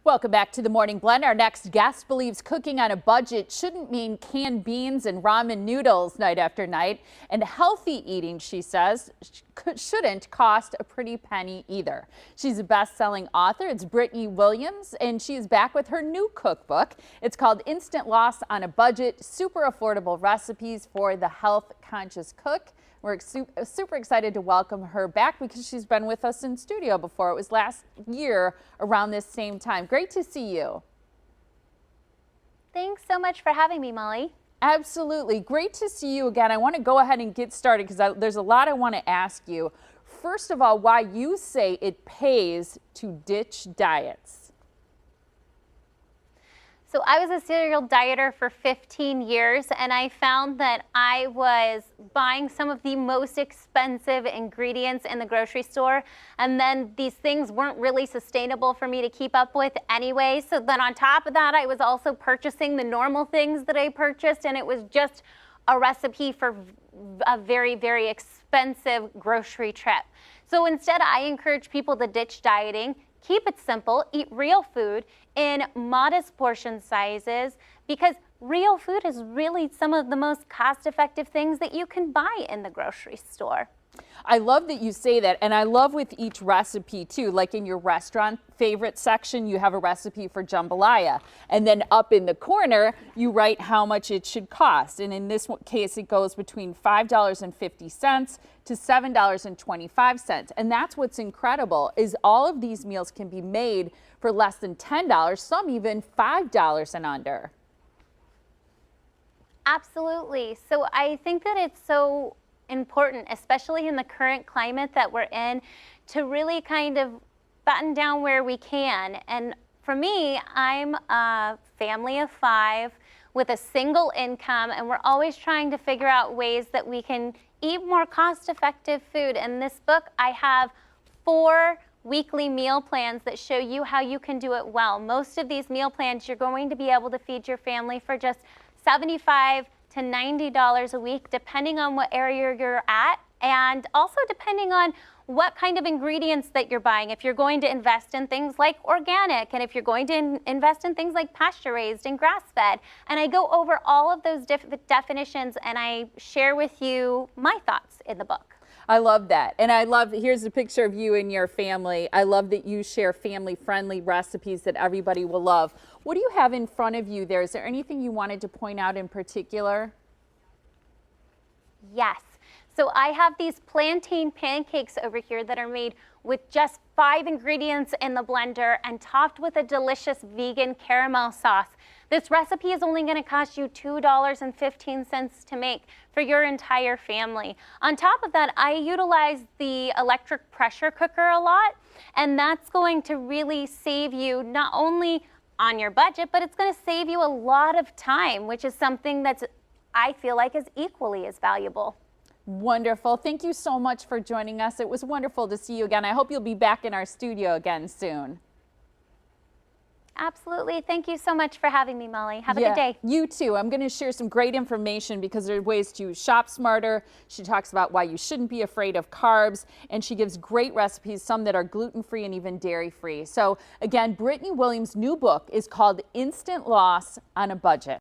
Welcome back to the Morning Blend. Our next guest believes cooking on a budget shouldn't mean canned beans and ramen noodles night after night. And healthy eating, she says, shouldn't cost a pretty penny either. She's a best-selling author. It's Brittany Williams, and she is back with her new cookbook. It's called Instant Loss on a Budget, Super Affordable Recipes for the Health-Conscious Cook. We're super excited to welcome her back because she's been with us in studio before. It was last year around this same time. Great to see you. Thanks so much for having me, Molly. Absolutely. Great to see you again. I want to go ahead and get started because there's a lot I want to ask you. First of all, why you say it pays to ditch diets. So I was a serial dieter for 15 years, and I found that I was buying some of the most expensive ingredients in the grocery store, and then these things weren't really sustainable for me to keep up with anyway. So then on top of that, I was also purchasing the normal things that I purchased, and it was just a recipe for a very, very expensive grocery trip. So instead, I encourage people to ditch dieting. Keep it simple, eat real food in modest portion sizes, because real food is really some of the most cost-effective things that you can buy in the grocery store. I love that you say that, and I love with each recipe too, like in your restaurant favorite section, you have a recipe for jambalaya, and then up in the corner, you write how much it should cost. And in this case, it goes between $5.50 to $7.25. And that's what's incredible, is all of these meals can be made for less than $10, some even $5 and under. Absolutely. So I think that it's so important, especially in the current climate that we're in, to really kind of button down where we can. And for me, I'm a family of 5 with a single income, and we're always trying to figure out ways that we can eat more cost-effective food. In this book, I have 4 weekly meal plans that show you how you can do it well. Most of these meal plans, you're going to be able to feed your family for just $75 to $90 a week, depending on what area you're at, and also depending on what kind of ingredients that you're buying. If you're going to invest in things like organic, and if you're going to invest in things like pasture-raised and grass-fed. And I go over all of those definitions, and I share with you my thoughts in the book. I love that. And I love, here's a picture of you and your family. I love that you share family-friendly recipes that everybody will love. What do you have in front of you there? Is there anything you wanted to point out in particular? Yes. So I have these plantain pancakes over here that are made with just 5 ingredients in the blender and topped with a delicious vegan caramel sauce. This recipe is only going to cost you $2.15 to make for your entire family. On top of that, I utilize the electric pressure cooker a lot, and that's going to really save you not only on your budget, but it's going to save you a lot of time, which is something that's, I feel like, is equally as valuable. Wonderful. Thank you so much for joining us. It was wonderful to see you again. I hope you'll be back in our studio again soon. Absolutely. Thank you so much for having me, Molly. Have a good day. You too. I'm going to share some great information because there are ways to shop smarter. She talks about why you shouldn't be afraid of carbs, and she gives great recipes, some that are gluten-free and even dairy-free. So again, Brittany Williams' new book is called Instant Loss on a Budget.